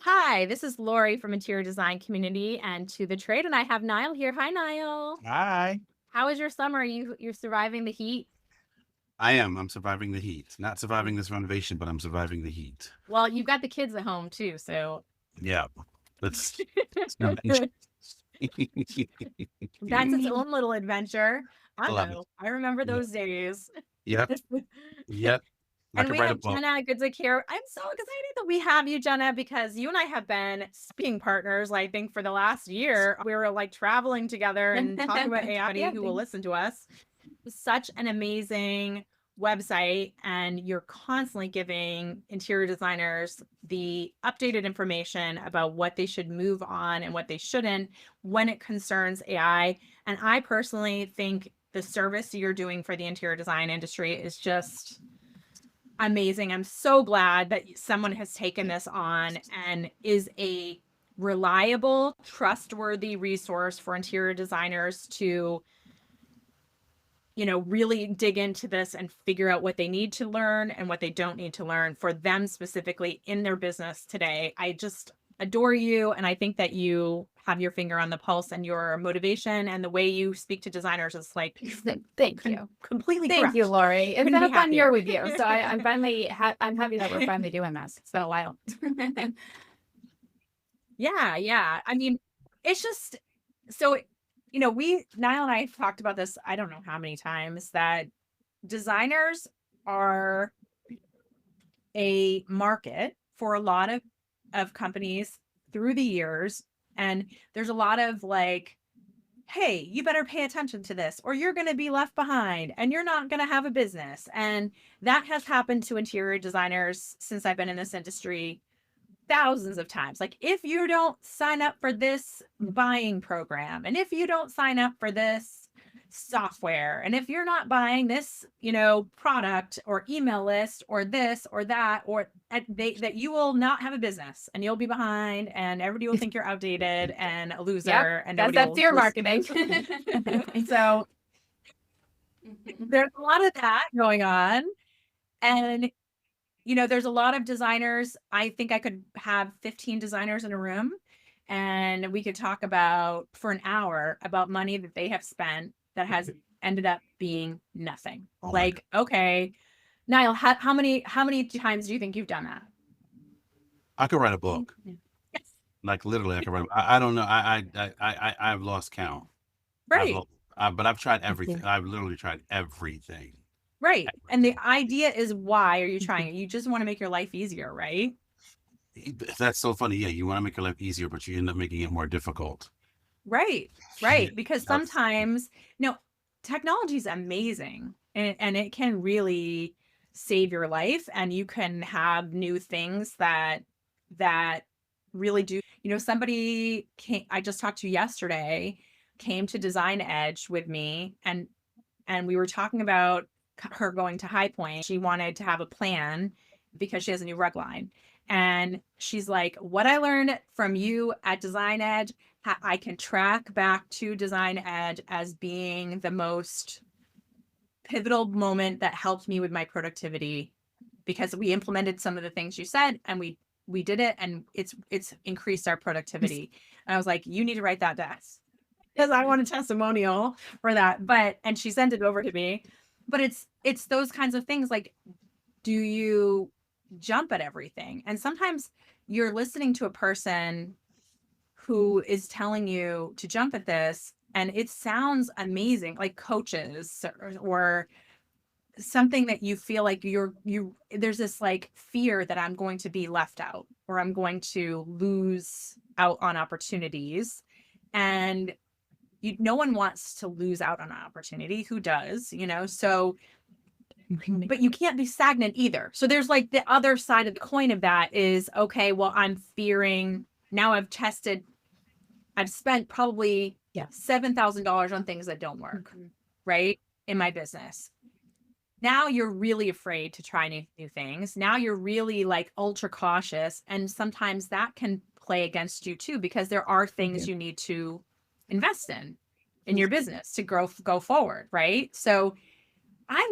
Hi, this is Lori from Interior Design Community and To the Trade, and I have Niall here. Hi, Niall. Hi. How was your summer? You're surviving the heat? I am. I'm surviving the heat. Not Mm. surviving this renovation, but I'm surviving the heat. Well, you've got the kids at home too, so Yeah. Let's not that's its own little adventure. I I love it. know. I remember Yep. those days. Yep. Yep. I And could we write a have book. Jenna Good to Care. I'm so excited that we have you, Jenna, because you and I have been speaking partners, I think, for the last year. We were like traveling together and talking about AI Yeah, who will listen to us. Such an amazing website, and you're constantly giving interior designers the updated information about what they should move on and what they shouldn't when it concerns AI. And I personally think the service you're doing for the interior design industry is just amazing. I'm so glad that someone has taken this on and is a reliable, trustworthy resource for interior designers to, really dig into this and figure out what they need to learn and what they don't need to learn for them specifically in their business today. I just adore you. And I think that you have your finger on the pulse, and your motivation and the way you speak to designers is like Thank you. completely Thank correct. you, Lori. It's Couldn't been be a fun year happier. with you. So I'm finally, I'm happy that we're finally doing this. It's been a while. Yeah. I mean, it's just so, Niall and I have talked about this, I don't know how many times, that designers are a market for a lot of companies through the years. And there's a lot of like, hey, you better pay attention to this or you're going to be left behind and you're not going to have a business. And that has happened to interior designers since I've been in this industry thousands of times. Like, if you don't sign up for this buying program, and if you don't sign up for this software, and if you're not buying this, product or email list or this or that, or that you will not have a business and you'll be behind and everybody will think you're outdated and a loser. Yep, And that's nobody that will fear listen. marketing. So there's a lot of that going on. And there's a lot of designers. I think I could have 15 designers in a room and we could talk about for an hour about money that they have spent that has ended up being nothing. Oh my God. Like, okay, Niall, how many times do you think you've done that? I could write a book. Yes. Like literally, I could write. I don't know. I've lost count. Right. But I've tried everything. I've literally tried everything. Right. And the idea is, why are you trying it? You just want to make your life easier, right? That's so funny. Yeah, you want to make your life easier, but you end up making it more difficult. Right. Because sometimes, technology is amazing, and it can really save your life, and you can have new things that really do. Somebody I just talked to yesterday came to Design Edge with me, and we were talking about her going to High Point. She wanted to have a plan because she has a new rug line. And she's like, what I learned from you at Design Edge, I can track back to Design Edge as being the most pivotal moment that helped me with my productivity, because we implemented some of the things you said and we did it, and it's increased our productivity. And I was like, you need to write that down, because I want a testimonial for that. And she sent it over to me. But it's those kinds of things. Like, do you jump at everything? And sometimes you're listening to a person who is telling you to jump at this, and it sounds amazing, like coaches or something, that you feel like there's this like fear that I'm going to be left out or I'm going to lose out on opportunities. And no one wants to lose out on an opportunity. Who does? So, but you can't be stagnant either. So there's like the other side of the coin of that is, okay, well, I'm fearing now. I've spent probably $7,000 on things that don't work, right, in my business. Now you're really afraid to try new things. Now you're really like ultra cautious. And sometimes that can play against you too, because there are things you need to invest in your business to go forward, right? So I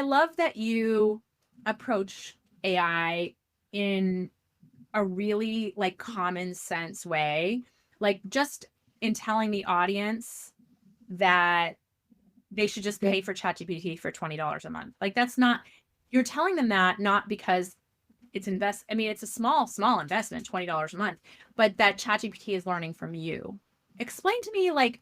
love that you approach AI in a really like common sense way, like just in telling the audience that they should just pay for ChatGPT for $20 a month. Like that's not, you're telling them that not because it's I mean, it's a small investment, $20 a month, but that ChatGPT is learning from you. Explain to me like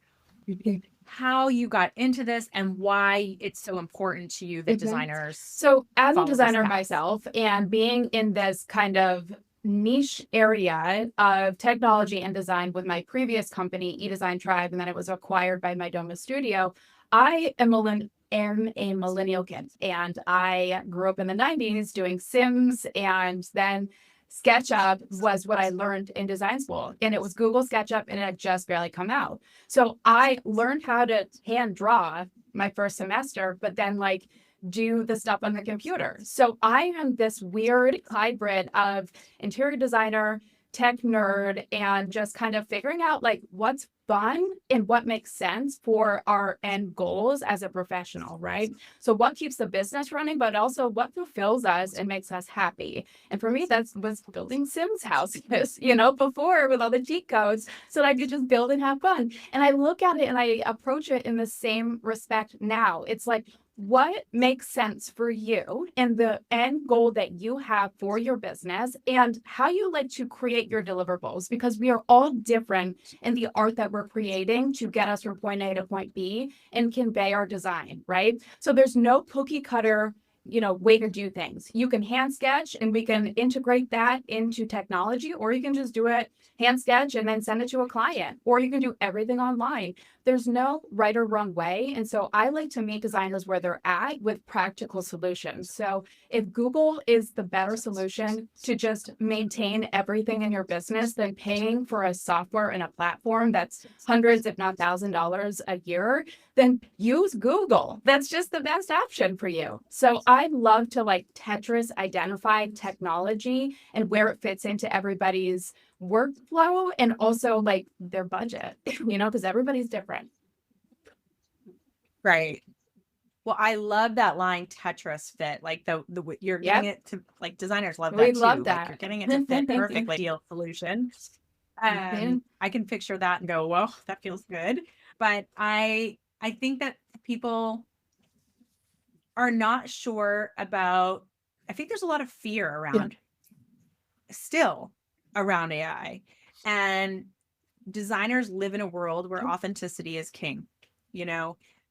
how you got into this and why it's so important to you that designers. So as a follow this designer path. myself and being in this kind of niche area of technology and design with my previous company, eDesign Tribe, and then it was acquired by MyDoma Studio, I am a millennial kid, and I grew up in the 90s doing Sims, and then SketchUp was what I learned in design school, and it was Google SketchUp, and it had just barely come out. So I learned how to hand draw my first semester, but then like do the stuff on the computer. So I am this weird hybrid of interior designer, tech nerd, and just kind of figuring out like what's fun and what makes sense for our end goals as a professional, right? So what keeps the business running, but also what fulfills us and makes us happy. And for me, that was building Sims houses, before with all the cheat codes so that I could just build and have fun. And I look at it and I approach it in the same respect now. It's like, what makes sense for you and the end goal that you have for your business and how you like to create your deliverables, because we are all different in the art that we're creating to get us from point A to point B and convey our design, right? So there's no cookie cutter way to do things. You can hand sketch and we can integrate that into technology, or you can just do it hand sketch and then send it to a client, or you can do everything online. There's no right or wrong way. And so I like to meet designers where they're at with practical solutions. So if Google is the better solution to just maintain everything in your business than paying for a software and a platform that's hundreds, if not $1,000 a year, then use Google. That's just the best option for you. So I love to like Tetris identify technology and where it fits into everybody's workflow and also like their budget, because everybody's different. Right. Well, I love that line Tetris fit. Like you're getting it to like designers love that We too. love Like that. you're getting it to fit perfectly. Ideal solution. I can picture that and go, well, that feels good. But I think that people are not sure about, I think there's a lot of fear around still around AI, and designers live in a world where authenticity is king.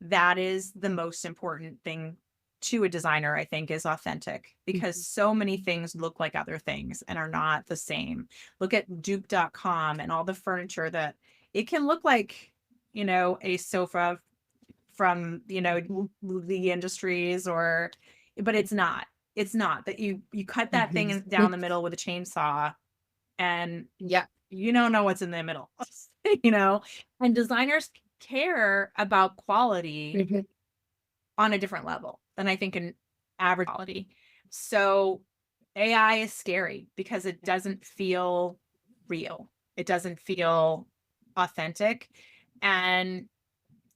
That is the most important thing to a designer, I think, is authentic, because so many things look like other things and are not the same. Look at Duke.com and all the furniture that it can look like, a sofa from, the industries, but it's not. It's not that you cut that thing down the middle with a chainsaw and you don't know what's in the middle, and designers care about quality on a different level than I think an average quality. So AI is scary because it doesn't feel real. It doesn't feel authentic. And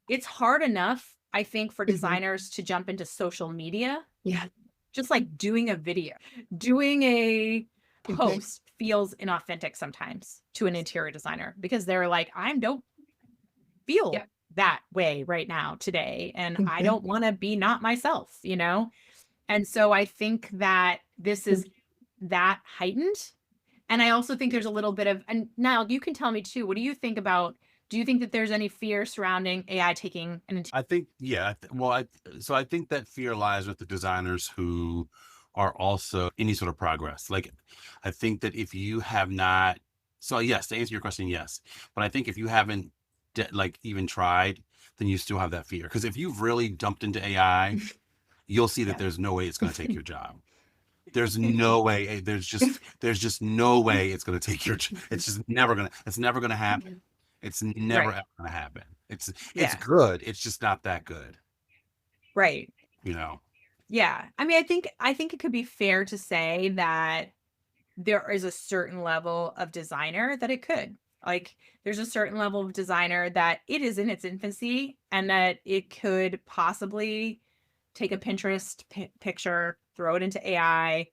it's hard enough, I think, for designers to jump into social media. Yeah. Just like doing a video, doing a post feels inauthentic sometimes to an interior designer, because they're like, I don't feel that way right now today. And I don't want to be not myself, And so I think that this is that heightened. And I also think there's a little bit of, and Niall, you can tell me too, what do you think about, do you think that there's any fear surrounding AI taking an I think, so I think that fear lies with the designers who are also any sort of progress. Like, I think that if you have not, so yes, to answer your question, yes. But I think if you haven't even tried, then you still have that fear. Because if you've really dumped into AI, you'll see that there's no way it's going to take your job. There's no way. There's just no way it's going to take your. It's just never gonna. It's never going to happen. It's never ever going to happen. It's good. It's just not that good. Right. Yeah. I mean, I think it could be fair to say that there is a certain level of designer that it could. Like, there's a certain level of designer that it is in its infancy, and that it could possibly take a Pinterest picture, throw it into AI,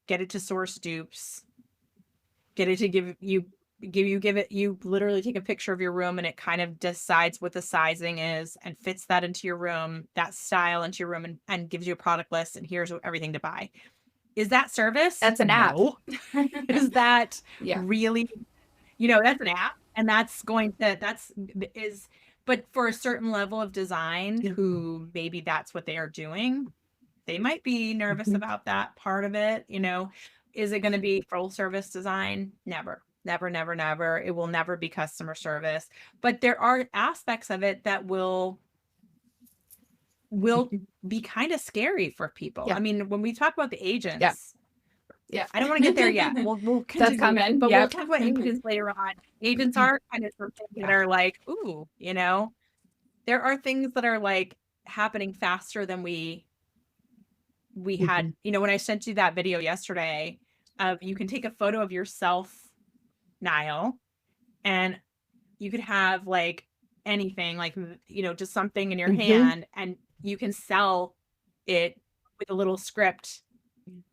get it to source dupes, get it to you literally take a picture of your room and it kind of decides what the sizing is and fits that into your room, that style into your room, and gives you a product list and here's everything to buy. Is that service? That's an app. No. Is that Yeah. really, that's an app, and but for a certain level of design who maybe that's what they are doing, they might be nervous about that part of it. Is it going to be full service design? Never, never, never, never. It will never be customer service, but there are aspects of it that will be kind of scary for people. Yeah. I mean, when we talk about the agents, Yeah. I don't want to get there yet. We'll continue, That's coming. but Yep. we'll talk about agents later on. Agents are kind of something that are like, ooh, there are things that are like happening faster than we had. When I sent you that video yesterday of you can take a photo of yourself, Niall, and you could have like anything, like, just something in your hand, and you can sell it with a little script,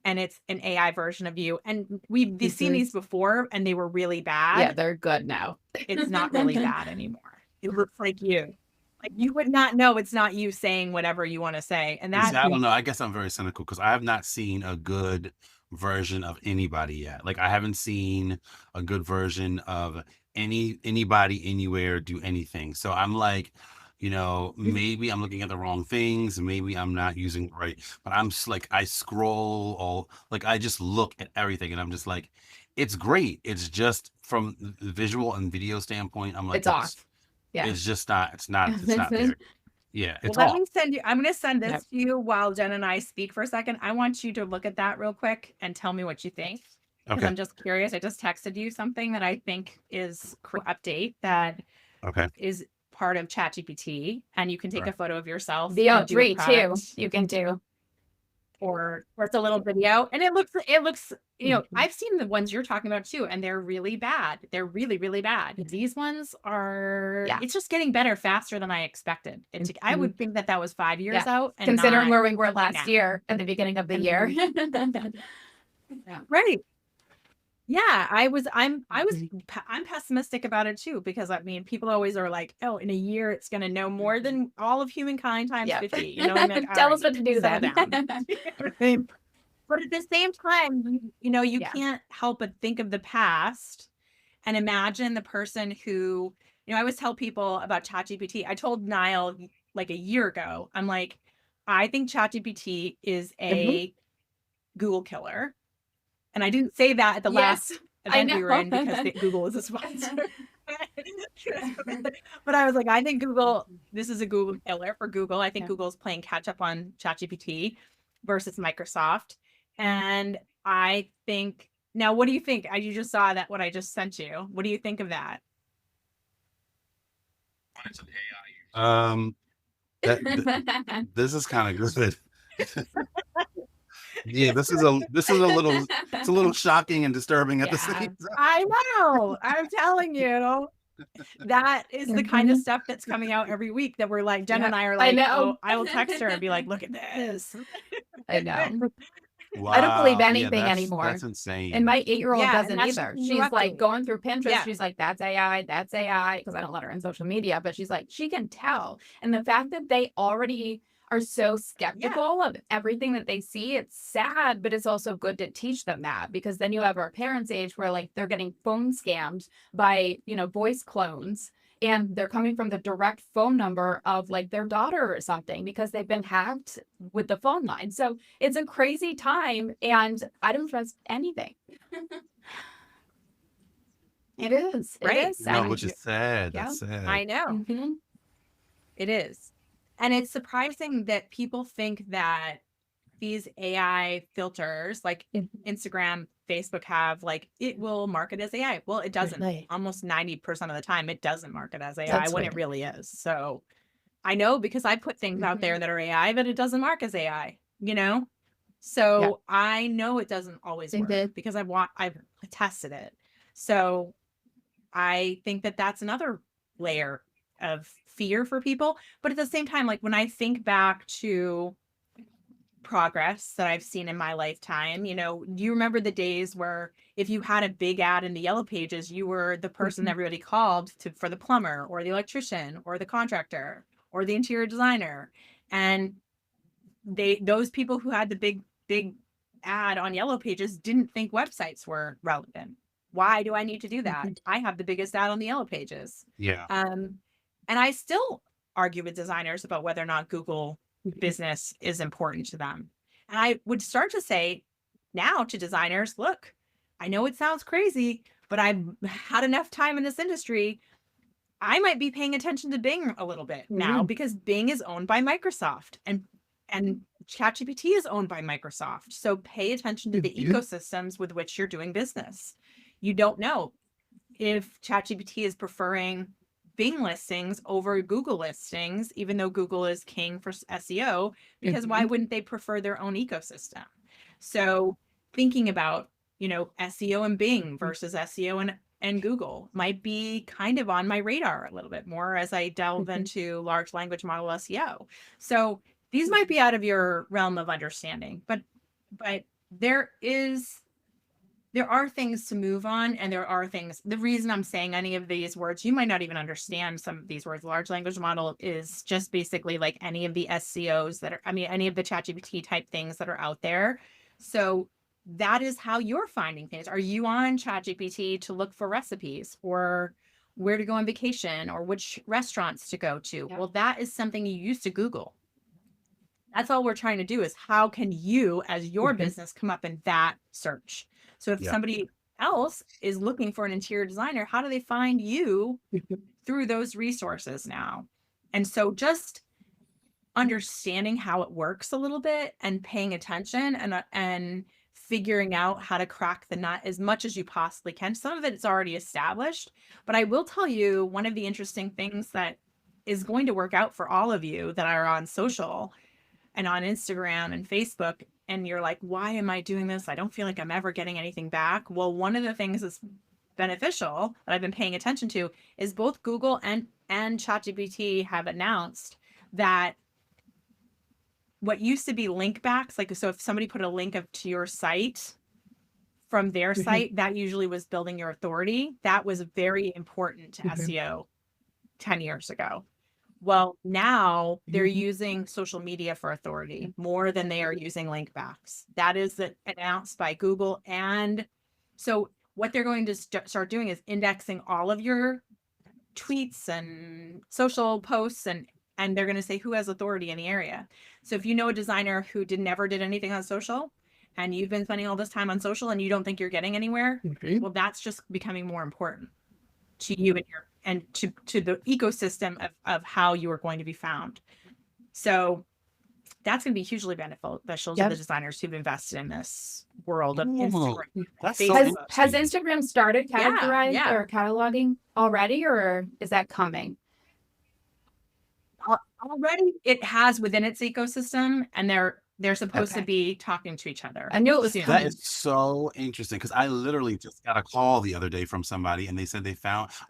and it's an AI version of you. And we've seen these before, and they were really bad. Yeah, they're good now. It's not really bad anymore. It looks like you. Like, you would not know it's not you saying whatever you want to say. And that, I don't know. I guess I'm very cynical because I have not seen a good version of anybody yet. Like, I haven't seen a good version of anybody anywhere do anything. So I'm like, maybe I'm looking at the wrong things. Maybe I'm not using it right. But I'm just like, I scroll I just look at everything and I'm just like, it's great. It's just from the visual and video standpoint, I'm like, It's off. Yeah. It's just not, it's not there. Yeah, it's let off. me send you, I'm going to send this to you while Jen and I speak for a second. I want you to look at that real quick and tell me what you think. Because Okay. I'm just curious. I just texted you something that I think is update that is part of ChatGPT, and you can take a photo of yourself. VO3 too. You can do. Or it's a little video, and it looks, I've seen the ones you're talking about too, and they're really bad. They're really, really bad. These ones are, it's just getting better faster than I expected. I would think that was 5 years out. And considering where we were last year at the beginning of the year. Right. Yeah, I'm pessimistic about it too, because I mean, people always are like, oh, in a year it's going to know more than all of humankind times 50. Like, tell us what to do then. But at the same time, you can't help but think of the past and imagine the person who, I always tell people about ChatGPT. I told Niall like a year ago, I'm like, I think ChatGPT is a Google killer. And I didn't say that at the last event we were in because Google is a sponsor. But I was like, I think this is a Google killer for Google. I think Google's playing catch up on ChatGPT versus Microsoft. And I think, now, what do you think? You just saw that, what I just sent you. What do you think of that? This is kind of good. Yeah, this is a little, it's a little shocking and disturbing at the same time. I know. I'm telling you, that is the kind of stuff that's coming out every week that we're like, Jen and I are like, I know. Oh, I will text her and be like, look at this. I know. Wow. I don't believe anything anymore. That's insane. And my 8-year-old doesn't either. She's like going through Pinterest. Yeah. She's like, that's AI, because I don't let her on social media, but she's like, she can tell. And the fact that they already are so skeptical of everything that they see, it's sad, but it's also good to teach them that, because then you have our parents' age where like they're getting phone scammed by, voice clones, and they're coming from the direct phone number of like their daughter or something because they've been hacked with the phone line. So it's a crazy time, and I don't trust anything. It is. Right. It is sad. No, which is sad. Yeah. That's sad. I know. It is. And it's surprising that people think that these AI filters like Instagram, Facebook have, like, it will market as AI. Well, it doesn't. Right. Almost 90% of the time, it doesn't market as AI That's when right. it really is. So I know, because I put things out there that are AI, but it doesn't mark as AI, So I know it doesn't always work because I've tested it. So I think that that's another layer of fear for people. But at the same time, like when I think back to progress that I've seen in my lifetime. You know, do you remember the days where if you had a big ad in the yellow pages, you were the person everybody called to for the plumber or the electrician or the contractor or the interior designer? And those people who had the big ad on yellow pages didn't think websites were relevant. Why do I need to do that? I have the biggest ad on the yellow pages. Yeah. And I still argue with designers about whether or not Google business is important to them. And I would start to say now to designers, look, I know it sounds crazy, but I've had enough time in this industry. I might be paying attention to Bing a little bit now because Bing is owned by Microsoft and ChatGPT is owned by Microsoft. So pay attention to the ecosystems with which you're doing business. You don't know if ChatGPT is preferring Bing listings over Google listings, even though Google is king for SEO, because why wouldn't they prefer their own ecosystem? So thinking about, you know, SEO and Bing versus SEO and Google might be kind of on my radar a little bit more as I delve into large language model SEO. So these might be out of your realm of understanding, but there are things to move on, and there are things. The reason I'm saying any of these words, you might not even understand some of these words. Large language model is just basically like any of the SEOs that are, I mean, any of the ChatGPT type things that are out there. So that is how you're finding things. Are you on ChatGPT to look for recipes or where to go on vacation or which restaurants to go to? Well, that is something you used to Google. That's all we're trying to do is how can you as your business come up in that search? So if somebody else is looking for an interior designer, how do they find you through those resources now? And so just understanding how it works a little bit and paying attention and figuring out how to crack the nut as much as you possibly can. Some of it is already established, but I will tell you one of the interesting things that is going to work out for all of you that are on social and on Instagram and Facebook, and you're like, why am I doing this? I don't feel like I'm ever getting anything back. Well, one of the things that's beneficial that I've been paying attention to is both Google and ChatGPT have announced that what used to be link backs, like, so if somebody put a link up to your site from their site, that usually was building your authority. That was very important to SEO 10 years ago. Well, now they're using social media for authority more than they are using link backs. That is announced by Google. And so what they're going to start doing is indexing all of your tweets and social posts, and they're going to say who has authority in the area. So if you know a designer who never did anything on social, and you've been spending all this time on social and you don't think you're getting anywhere, well, that's just becoming more important to you and to the ecosystem of how you are going to be found. So that's going to be hugely beneficial to the designers who've invested in this world of Instagram. Has Instagram started categorizing or cataloging already, or is that coming? Already it has within its ecosystem, and they're supposed to be talking to each other. I knew it was That is so interesting because I literally just got a call the other day from somebody, and they said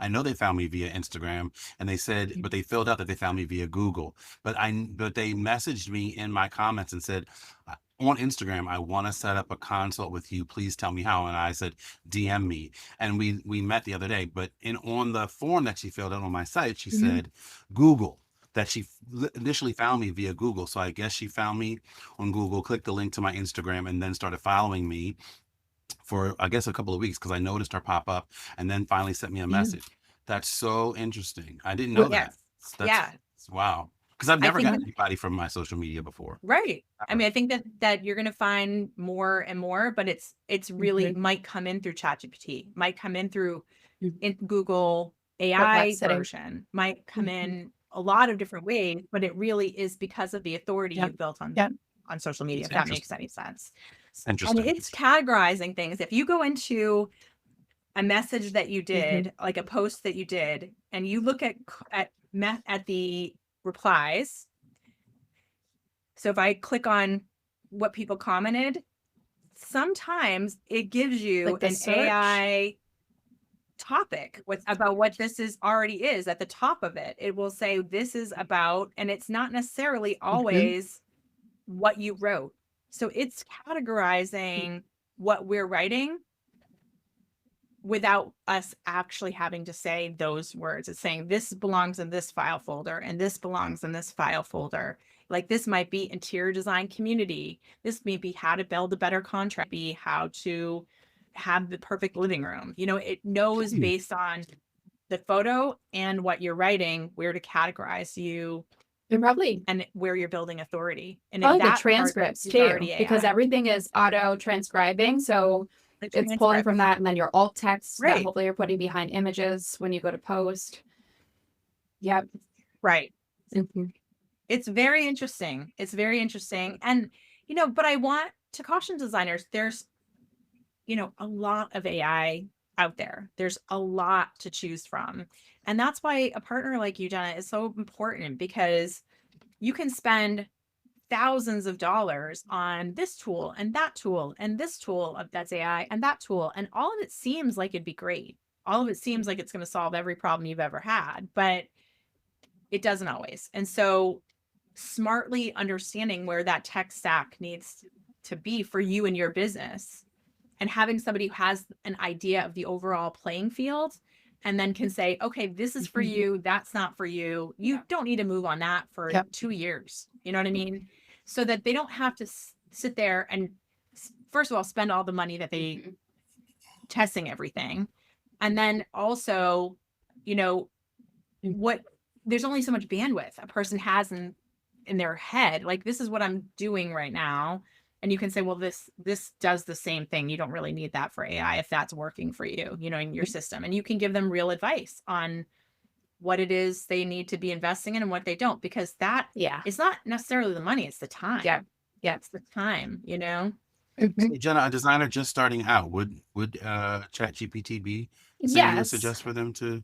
I know they found me via Instagram, and they said, but they filled out that they found me via Google. But they messaged me in my comments and said, on Instagram, I want to set up a consult with you. Please tell me how. And I said, DM me. And we met the other day. But on the form that she filled out on my site, she said Google. That she initially found me via Google. So I guess she found me on Google, clicked the link to my Instagram, and then started following me for, I guess, a couple of weeks because I noticed her pop up, and then finally sent me a message. That's so interesting. I didn't know that. Wow. Because I've never gotten anybody from my social media before. Right. I mean, I think that you're going to find more and more, but it's really might come in through ChatGPT, might come in through Google AI version, might come in a lot of different ways, but it really is because of the authority you've built on social media, if that makes any sense. Interesting. And it's categorizing things. If you go into a message that you did, like a post that you did, and you look at the replies. So if I click on what people commented, sometimes it gives you like an AI topic about what this already is at the top of it. It will say this is about, and it's not necessarily always what you wrote. So it's categorizing what we're writing without us actually having to say those words. It's saying this belongs in this file folder and this belongs in this file folder. Like this might be interior design community. This may be how to build a better contract, be how to have the perfect living room. You know, it knows based on the photo and what you're writing, where to categorize you And probably and where you're building authority. And probably the that part transcripts is too, already because AI. everything is auto transcribing. So The it's pulling transcript. from that, and then your alt text that Right. hopefully you're putting behind images when you go to post. Yep. Right. Mhm. It's very interesting. It's very interesting. And, you know, but I want to caution designers, there's, you know, a lot of AI out there. There's a lot to choose from. And that's why a partner like you, Jenna, is so important, because you can spend thousands of dollars on this tool and that tool and this tool that's AI and that tool. And all of it seems like it'd be great. All of it seems like it's going to solve every problem you've ever had, but it doesn't always. And so smartly understanding where that tech stack needs to be for you and your business, and having somebody who has an idea of the overall playing field and then can say, okay, this is for you, that's not for you. You don't need to move on that for Yep. 2 years. You know what I mean? So that they don't have to sit there and, first of all, spend all the money that they testing everything. And then also, you know, what there's only so much bandwidth a person has in their head. Like, this is what I'm doing right now. And you can say, well, this does the same thing. You don't really need that for AI if that's working for you, you know, in your system. And you can give them real advice on what it is they need to be investing in and what they don't, because that Yeah. is not necessarily the money, it's the time. Yeah. Yeah. It's the time, you know? Hey, Jenna, a designer just starting out, would ChatGPT be something you would Yes. suggest for them to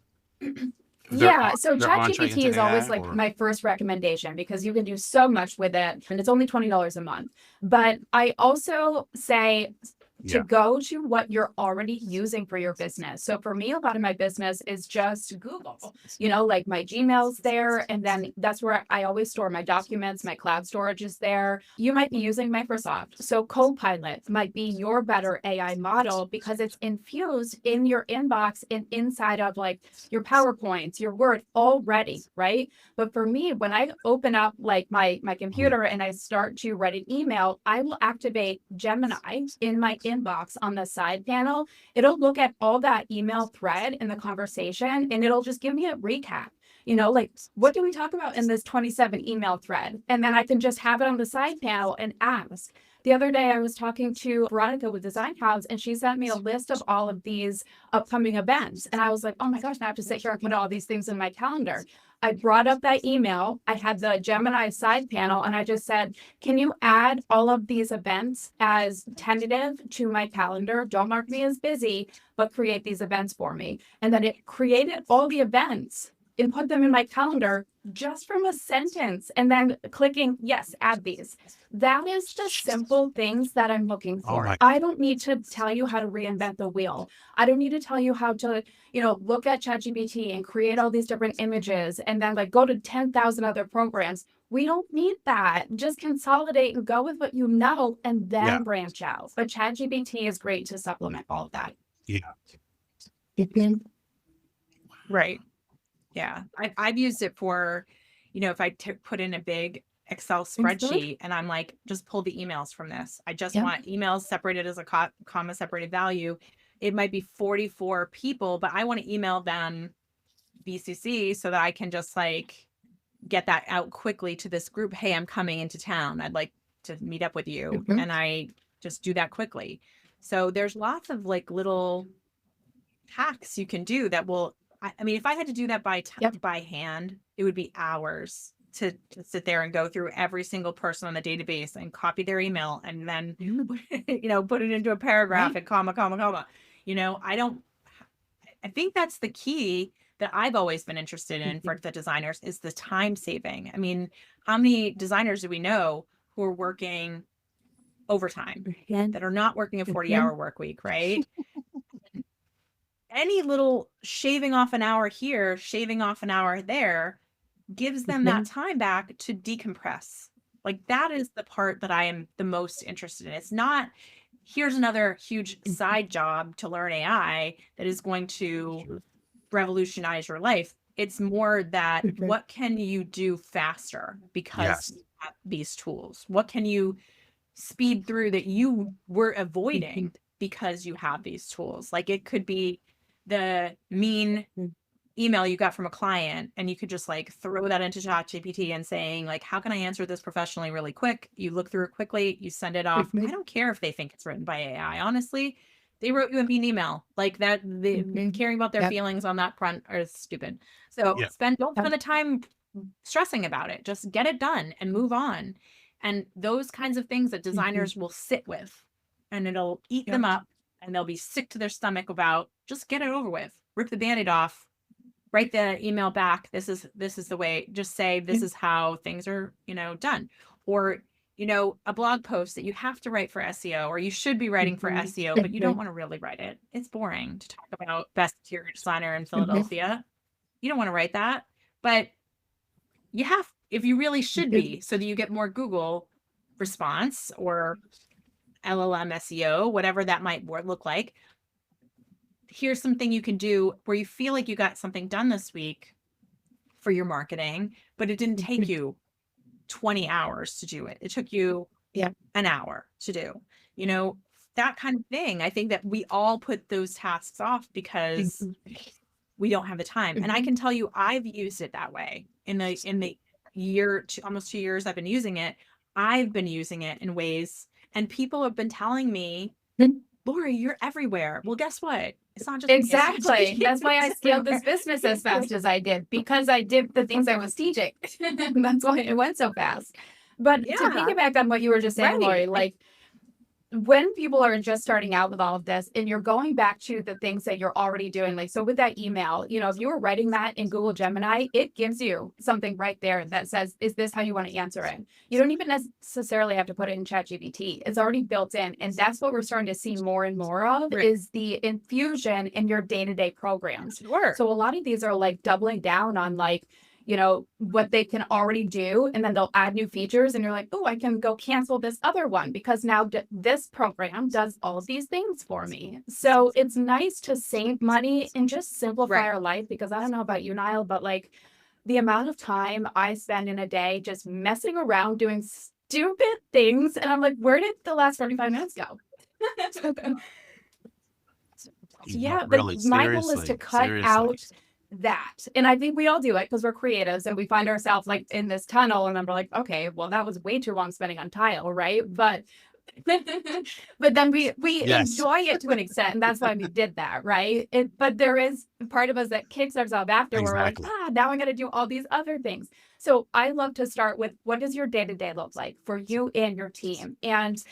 Yeah, so their entree ChatGPT into is always AI, like or my first recommendation because you can do so much with it, and it's only $20 a month. But I also say to yeah, go to what you're already using for your business. So for me, a lot of my business is just Google, you know, like my Gmail's there, and then that's where I always store my documents, my cloud storage is there. You might be using Microsoft. So Copilot might be your better AI model because it's infused in your inbox and inside of like your PowerPoints, your Word already, right? But for me, when I open up like my computer and I start to write an email, I will activate Gemini in my inbox on the side panel. It'll look at all that email thread in the conversation and it'll just give me a recap. You know, like, what do we talk about in this 27 email thread? And then I can just have it on the side panel and ask. The other day, I was talking to Veronica with Design House, and she sent me a list of all of these upcoming events. And I was like, oh my gosh, now I have to sit here and put all these things in my calendar. I brought up that email. I had the Gemini side panel, and I just said, can you add all of these events as tentative to my calendar? Don't mark me as busy, but create these events for me. And then it created all the events and put them in my calendar just from a sentence and then clicking, yes, add these. That is the simple things that I'm looking oh for. my, I don't need to tell you how to reinvent the wheel. I don't need to tell you how to, you know, look at ChatGPT and create all these different images and then like go to 10,000 other programs. We don't need that. Just consolidate and go with what you know and then yeah, branch out. But ChatGPT is great to supplement all of that. yeah, Right. Yeah. I've used it for, you know, if I put in a big Excel spreadsheet and I'm like, just pull the emails from this. I just Yeah. want emails separated as a comma separated value. It might be 44 people, but I want to email them BCC so that I can just like get that out quickly to this group. Hey, I'm coming into town. I'd like to meet up with you. Mhm. And I just do that quickly. So there's lots of like little hacks you can do that will, I mean, if I had to do that Yep. by hand, it would be hours to sit there and go through every single person on the database and copy their email and then, you know, put it into a paragraph Right. and comma, comma, comma. You know, I think that's the key that I've always been interested in for the designers is the time saving. I mean, how many designers do we know who are working overtime that are not working a 40-hour work week, right? Any little shaving off an hour here, shaving off an hour there gives them that time back to decompress. Like that is the part that I am the most interested in. It's not, here's another huge side job to learn AI that is going to revolutionize your life. It's more that what can you do faster because Yes. you have these tools? What can you speed through that you were avoiding because you have these tools? Like it could be the mean email you got from a client and you could just like throw that into ChatGPT and saying like, how can I answer this professionally really quick? You look through it quickly, you send it off. I don't care if they think it's written by AI. Honestly, they wrote you a mean email like that. Caring about their feelings on that front are stupid. So Yeah. don't spend the time stressing about it. Just get it done and move on. And those kinds of things that designers will sit with, and it'll eat them up, and they'll be sick to their stomach about, just get it over with, rip the Band-Aid off, write the email back. This is the way, just say, this is how things are, done. Or, a blog post that you have to write for SEO, or you should be writing for SEO, but you don't want to really write it. It's boring to talk about best interior designer in Philadelphia. You don't want to write that, but you have, if you really should be, so that you get more Google response or LLM SEO, whatever that might look like. Here's something you can do where you feel like you got something done this week for your marketing, but it didn't take you 20 hours to do it. It took you an hour to do, that kind of thing. I think that we all put those tasks off because we don't have the time. And I can tell you, I've used it that way in the year to almost 2 years I've been using it. I've been using it in ways, and people have been telling me, Lori, you're everywhere. Well, guess what? It's not just exactly. That's why I scaled this business as fast as I did, because I did the things I was teaching. That's why it went so fast. But to piggyback on what you were just saying, Lori, like when people are just starting out with all of this and you're going back to the things that you're already doing, like, so with that email, if you were writing that in Google Gemini, it gives you something right there that says, is this how you want to answer it? You don't even necessarily have to put it in ChatGPT. It's already built in. And that's what we're starting to see more and more of, is the infusion in your day-to-day programs. Sure. So a lot of these are like doubling down on like, what they can already do, and then they'll add new features, and you're like, oh, I can go cancel this other one because now this program does all of these things for me. So it's nice to save money and just simplify our life, because I don't know about you, Niall, but like the amount of time I spend in a day just messing around doing stupid things, and I'm like, where did the last 45 minutes go? Really, my goal is to cut out that. And I think we all do it because we're creatives and we find ourselves like in this tunnel, and then we're like, okay, well, that was way too long spending on tile, right? But then we enjoy it to an extent, and that's why we did that, right? But there is part of us that kicks ourselves after where we're like, now I'm going to do all these other things. So I love to start with, what does your day-to-day look like for you and your team? And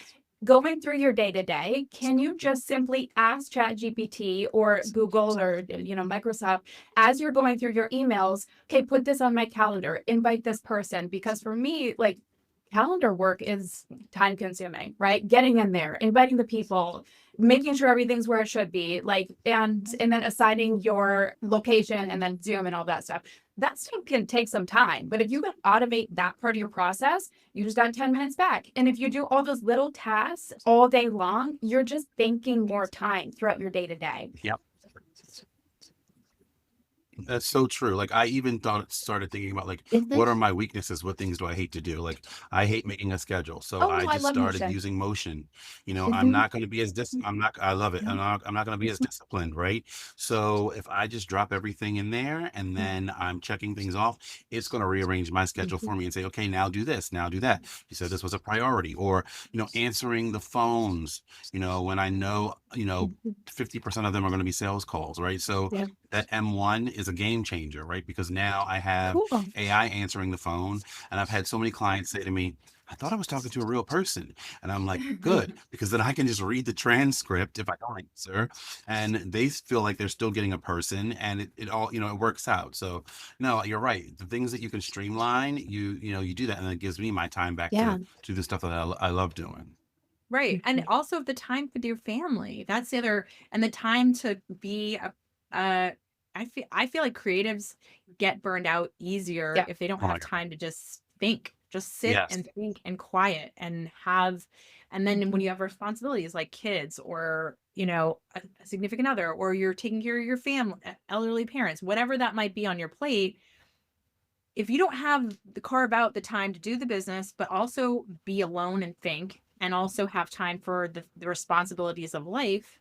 going through your day-to-day, can you just simply ask ChatGPT or Google or Microsoft, as you're going through your emails, okay, put this on my calendar, invite this person? Because for me, like, calendar work is time consuming, right? Getting in there, inviting the people, making sure everything's where it should be, like, and then assigning your location and then Zoom and all that stuff. That stuff can take some time, but if you can automate that part of your process, you just got 10 minutes back. And if you do all those little tasks all day long, you're just thinking more time throughout your day to day. Yep. That's so true. Like I even started thinking about like, what are my weaknesses? What things do I hate to do? Like I hate making a schedule. So I just started using motion. I'm not going to be I love it. I'm not going to be as disciplined, right? So if I just drop everything in there and then I'm checking things off, it's going to rearrange my schedule for me and say, okay, now do this, now do that. You said this was a priority. Or, answering the phones, when I know, 50% of them are going to be sales calls, right? So that M1 is a game changer, right? Because now I have AI answering the phone, and I've had so many clients say to me, I thought I was talking to a real person. And I'm like, good, because then I can just read the transcript if I don't answer, and they feel like they're still getting a person, and it all, it works out. So no, you're right. The things that you can streamline, you do that, and it gives me my time back to do the stuff that I love doing. Right. And also the time with your family. That's the other, and the time to be I feel like creatives get burned out easier if they don't have time to just think Just sit Yes. and think and quiet and have, and then when you have responsibilities like kids or, you know, a significant other, or you're taking care of your family, elderly parents, whatever that might be on your plate, if you don't have the carve out the time to do the business, but also be alone and think, and also have time for the responsibilities of life,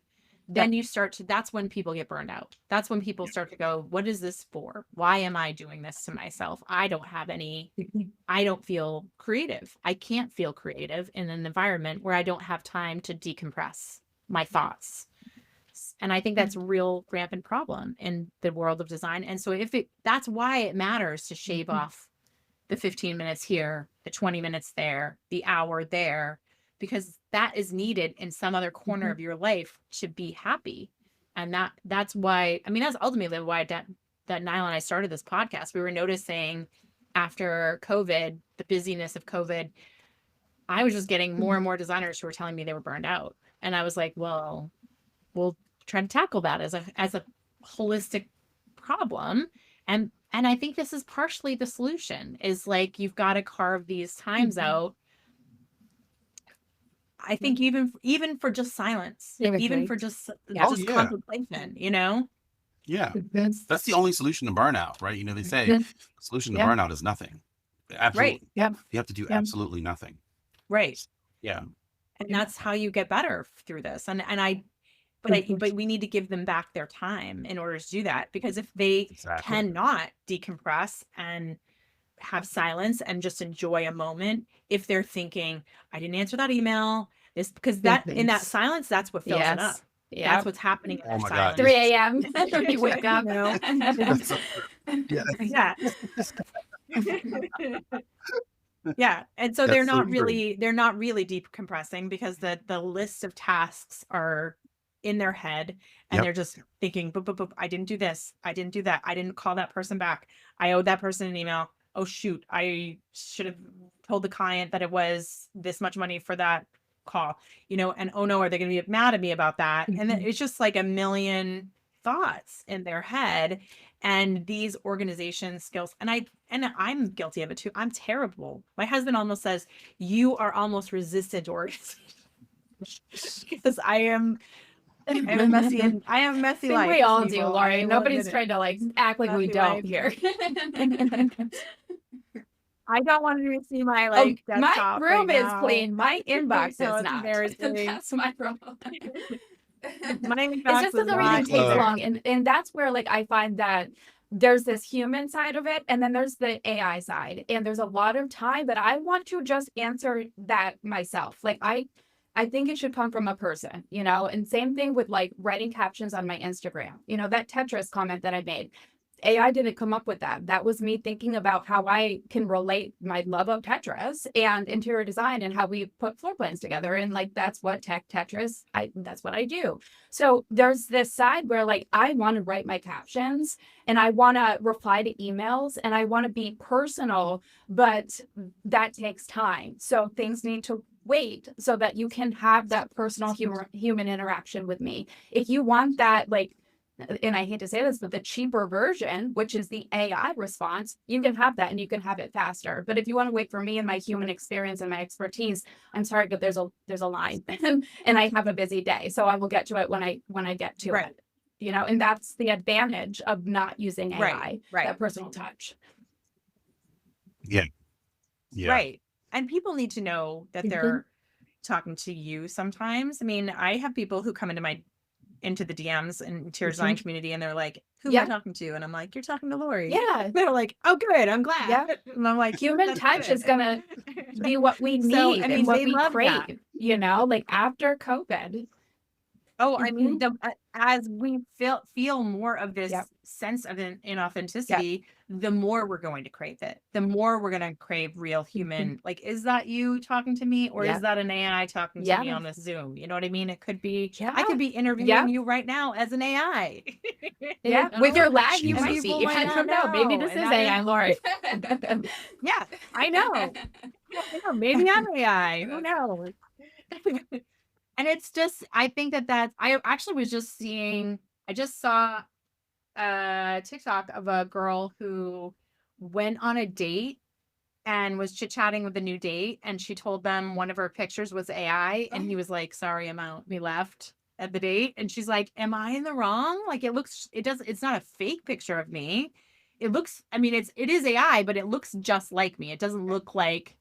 then you start to, that's when people get burned out. That's when people start to go, what is this for? Why am I doing this to myself? I don't have any, I don't feel creative. I can't feel creative in an environment where I don't have time to decompress my thoughts. And I think that's a real rampant problem in the world of design. And so that's why it matters to shave off the 15 minutes here, the 20 minutes there, the hour there, because that is needed in some other corner of your life to be happy. And that's why, I mean, that's ultimately why that Niall and I started this podcast. We were noticing after COVID, the busyness of COVID, I was just getting more and more designers who were telling me they were burned out. And I was like, well, we'll try to tackle that as a holistic problem. And I think this is partially the solution, is like, you've got to carve these times out. I think even for just silence, even for just contemplation, you know? Yeah. That's the only solution to burnout, right? You know, they say the solution to burnout is nothing. Absolutely. Right. Yeah. You have to do absolutely nothing. Right. Yeah. And that's how you get better through this. But we need to give them back their time in order to do that, because if they cannot decompress and have silence and just enjoy a moment, if they're thinking, I didn't answer that email, this, because that in that silence, that's what fills it up. Yeah. That's what's happening in that silence. 3 a.m. You wake up. You know? Yeah. Yeah. And so they're not really decompressing, because the list of tasks are in their head, and they're just thinking, boop, I didn't do this. I didn't do that. I didn't call that person back. I owed that person an email. Oh shoot, I should have told the client that it was this much money for that call, you know, and oh no, are they going to be mad at me about that? And then it's just like a million thoughts in their head. And these organization skills, and I'm guilty of it too. I'm terrible. My husband almost says, you are almost resistant to organization. Because I have a messy life. We all do, Laurie. Nobody's trying to like act like we don't here. I don't want to see my like my room is clean. My inbox is not. That's my room. My It's just that the reason it takes long, and that's where like I find that there's this human side of it, and then there's the AI side, and there's a lot of time that I want to just answer that myself. Like I think it should come from a person, you know, and same thing with like writing captions on my Instagram. You know, that Tetris comment that I made, AI didn't come up with that. That was me thinking about how I can relate my love of Tetris and interior design and how we put floor plans together. And like, that's what Tetris, that's what I do. So there's this side where like, I want to write my captions and I want to reply to emails and I want to be personal, but that takes time. So things need to wait so that you can have that personal human interaction with me. If you want that, like, and I hate to say this, but the cheaper version, which is the AI response, you can have that and you can have it faster. But if you want to wait for me and my human experience and my expertise, I'm sorry, but there's a line and I have a busy day. So I will get to it when I get to it. You know, and that's the advantage of not using AI, that personal touch. Yeah. Right. And people need to know that they're talking to you sometimes. I mean, I have people who come into the DMs and interior design community, and they're like, who am I talking to? And I'm like, you're talking to Lori. Yeah. They're like, oh, good. I'm glad. Yeah. And I'm like, human touch is going to be what we need. So, I mean, and what we crave, that. You know, like after COVID. Oh, I mean, as we feel more of this sense of inauthenticity, the more we're going to crave it. The more we're going to crave real human. Like, is that you talking to me, or is that an AI talking to me on this Zoom? You know what I mean? It could be. I could be interviewing you right now as an AI. With your lag, you might be. I don't know. Maybe this is AI, Lori. Yeah, I know. Maybe I'm AI. Who knows? And it's just, I think I actually was just I just saw a TikTok of a girl who went on a date and was chit-chatting with a new date, and she told them one of her pictures was AI, and he was like, sorry, I'm out. We left at the date. And she's like, am I in the wrong? Like it's not a fake picture of me. It looks, I mean, it is AI, but it looks just like me. It doesn't look like,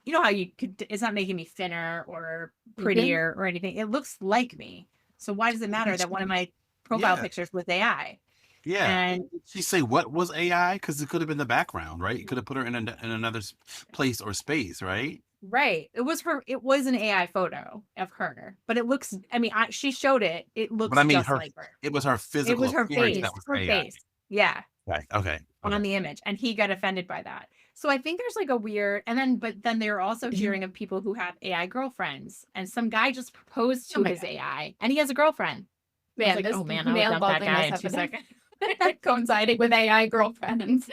you know how it's not making me thinner or prettier or anything. It looks like me. So why does it matter that one of my profile pictures was AI? Yeah. And She say what was AI? Because it could have been the background, right? You could have put her in another place or space, right? right. It was an AI photo of her, but it looks, I mean, she showed it. It But I looks mean, just like her. it was her It physical was her appearance face, that was AI. Yeah, Right. Okay. on the image. And he got offended by that. So I think there's like a weird, but then they're also hearing of people who have AI girlfriends, and some guy just proposed to his AI and he has a girlfriend. Man, like, this oh man, male I'll dump that guy in loveliness 2 seconds. coinciding with AI girlfriends.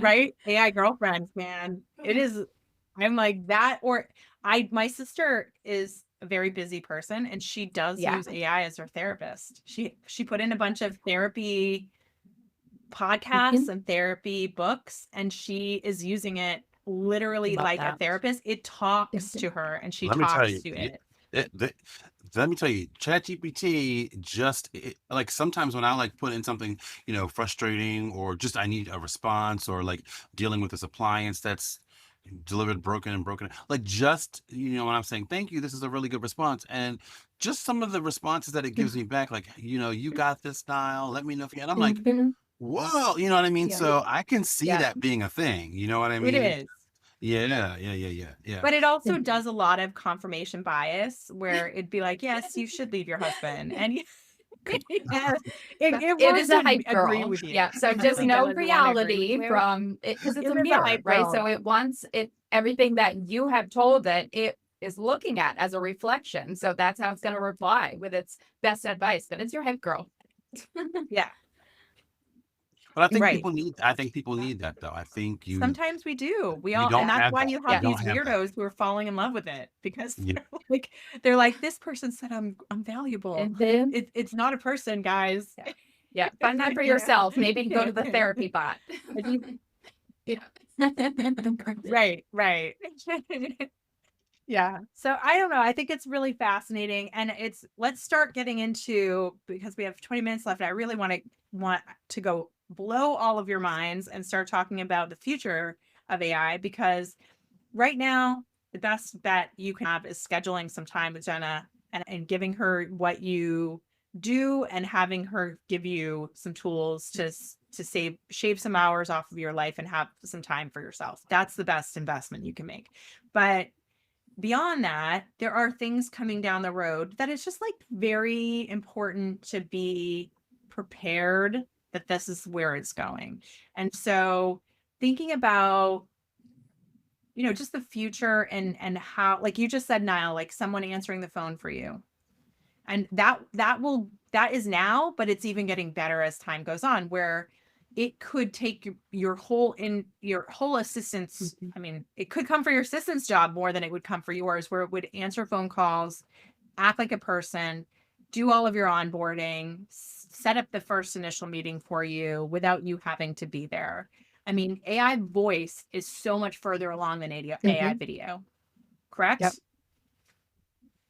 Right? AI girlfriends, man. It is, I'm like that, or my sister is a very busy person, and she does use AI as her therapist. She put in a bunch of therapy podcasts and therapy books, and she is using it literally Love like a that. therapist. It talks to her and she Let me tell talks you, to it. let me tell you, ChatGPT like sometimes when I like put in something, frustrating, or just I need a response, or like dealing with this appliance that's delivered broken, like just, when I'm saying thank you, this is a really good response, and just some of the responses that it gives me back, like, you got this style, let me know if you, and I'm like, whoa, you know what I mean? Yeah. So I can see Yeah. that being a thing, you know what I It mean? is. Yeah. But it also does a lot of confirmation bias, where it'd be like, yes, you should leave your husband. And yes, It is a hype agree girl. with you. Yeah. So It just really know does want to agree reality with you. from it, because it's It a is a mirror, hype right? girl. So it wants everything that you have told it is looking at as a reflection. So that's how it's going to reply with its best advice. But it's your hype girl. Yeah. But I think Right. people need that, though. I think Sometimes we do. We you all, don't and that's have why that. you You have these don't have that. weirdos who are falling in love with it, because Yeah. they're like, this person said I'm valuable. And then, It's not a person, guys. yeah, find that for You know? yourself. Maybe go to the therapy bot. Yeah. Right. Yeah. So I don't know. I think it's really fascinating, and let's start getting into, because we have 20 minutes left. I really want to go blow all of your minds and start talking about the future of AI, because right now the best bet you can have is scheduling some time with Jenna, and giving her what you do, and having her give you some tools to shave some hours off of your life and have some time for yourself. That's the best investment you can make. But beyond that, there are things coming down the road that it's just like very important to be prepared that this is where it's going. And so thinking about, just the future, and how, like you just said, Niall, like someone answering the phone for you. And that is now, but it's even getting better as time goes on, where it could take your whole assistance. I mean, it could come for your assistant's job more than it would come for yours, where it would answer phone calls, act like a person, do all of your onboarding, set up the first initial meeting for you without you having to be there. I mean, AI voice is so much further along than AI video, correct? Yep.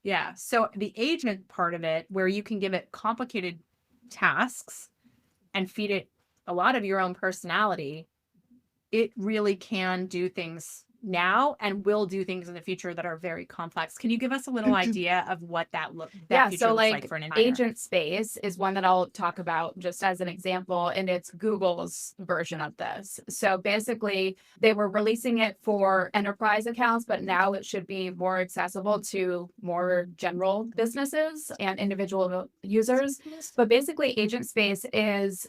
Yeah. So the agent part of it, where you can give it complicated tasks and feed it a lot of your own personality, it really can do things now and will do things in the future that are very complex. Can you give us a little idea of what that future So looks like for an designer? Agent Space is one that I'll talk about just as an example, and it's Google's version of this. So basically, they were releasing it for enterprise accounts, but now it should be more accessible to more general businesses and individual users. But basically, Agent Space is,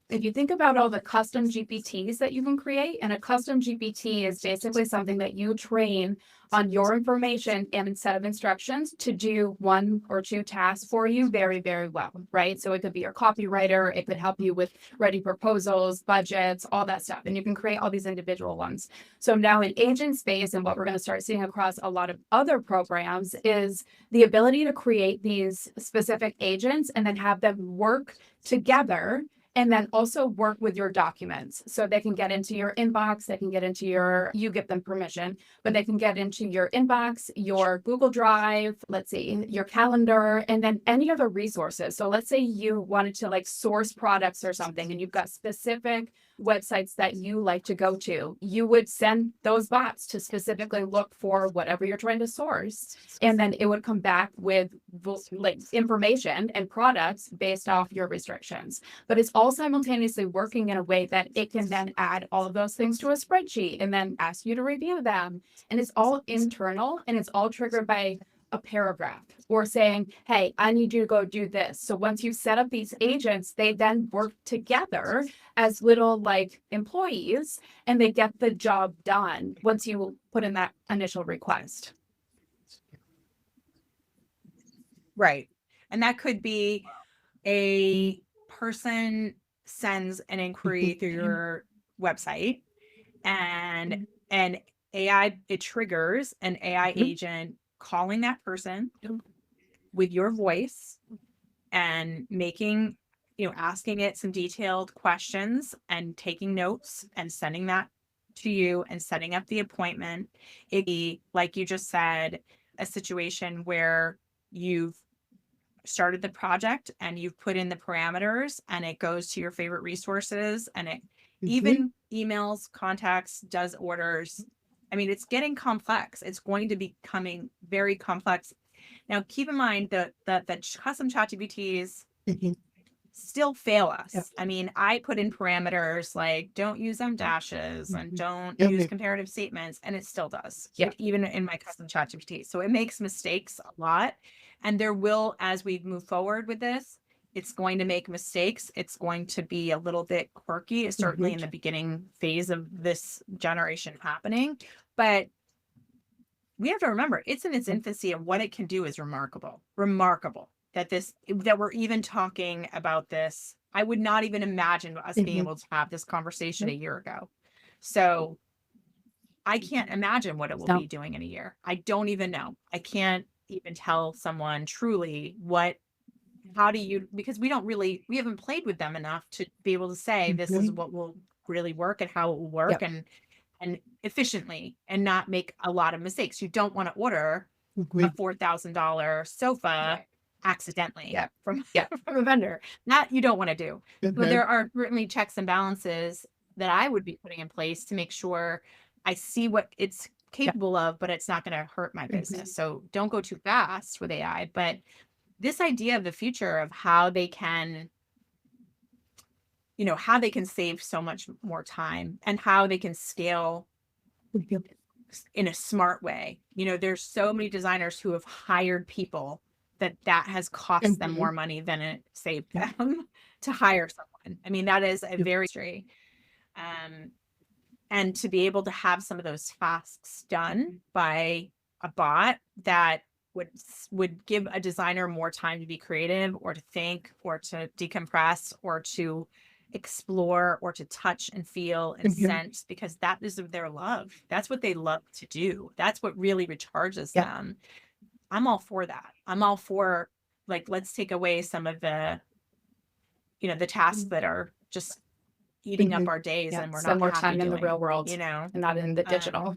if you think about all the custom GPTs that you can create, and a custom GPT is basically something that you train on your information and a set of instructions to do 1 or 2 tasks for you very, very well, right? So it could be your copywriter, it could help you with writing proposals, budgets, all that stuff. And you can create all these individual ones. So now in Agent Space, and what we're going to start seeing across a lot of other programs, is the ability to create these specific agents and then have them work together and then also work with your documents. So they can get into your inbox, they can get into you give them permission, but they can get into your inbox, your Google Drive, let's see, your calendar, and then any other resources. So let's say you wanted to like source products or something, and you've got specific websites that you like to go to. You would send those bots to specifically look for whatever you're trying to source. And then it would come back with like information and products based off your restrictions. But it's all simultaneously working in a way that it can then add all of those things to a spreadsheet and then ask you to review them. And it's all internal, and it's all triggered by a paragraph or saying, hey, I need you to go do this. So once you set up these agents, they then work together as little like employees, and they get the job done once you put in that initial request. Right. And that could be a person sends an inquiry through your website, and an AI, it triggers an AI agent calling that person with your voice and making, asking it some detailed questions and taking notes and sending that to you and setting up the appointment. It'd be, like you just said, a situation where you've started the project and you've put in the parameters and it goes to your favorite resources, and it even emails, contacts, does orders. I mean, it's getting complex. It's going to be becoming very complex. Now, keep in mind that the custom ChatGPTs still fail us. Yep. I mean, I put in parameters like don't use M dashes and don't use comparative statements, and it still does. Yeah. Even in my custom ChatGPT. So it makes mistakes a lot. And there will, as we move forward with this, it's going to make mistakes. It's going to be a little bit quirky, certainly in the beginning phase of this generation happening. But we have to remember, it's in its infancy, and what it can do is remarkable. Remarkable that we're even talking about this. I would not even imagine us being able to have this conversation a year ago. So I can't imagine what it will be doing in a year. I don't even know. I can't even tell someone truly because we haven't played with them enough to be able to say this is what will really work and how it will work and efficiently, and not make a lot of mistakes. You don't want to order a $4,000 sofa accidentally from a vendor. That you don't want to do. But there are certainly checks and balances that I would be putting in place to make sure I see what it's capable of, but it's not going to hurt my business. So don't go too fast with AI. But this idea of the future of how they can, how they can save so much more time and how they can scale in a smart way. There's so many designers who have hired people that has cost them more money than it saved them to hire someone. I mean, that is a very straight. And to be able to have some of those tasks done by a bot that would give a designer more time to be creative or to think or to decompress or to explore or to touch and feel and sense, because that is their love. That's what they love to do. That's what really recharges them. I'm all for that. I'm all for, like, let's take away some of the, the tasks that are just eating up our days, and we're not more time in the real world, and not in the digital.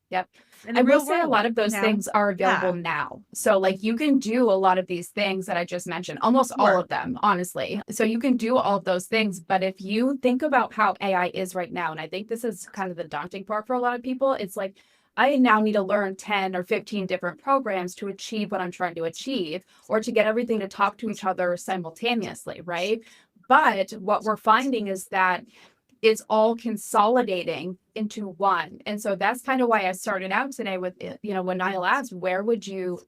Yep. I will say a lot of those things are available now. So like you can do a lot of these things that I just mentioned, almost all of them, honestly. So you can do all of those things. But if you think about how AI is right now, and I think this is kind of the daunting part for a lot of people, it's like, I now need to learn 10 or 15 different programs to achieve what I'm trying to achieve, or to get everything to talk to each other simultaneously, right? But what we're finding is that it's all consolidating into one. And so that's kind of why I started out today with, when Niall asked, where would you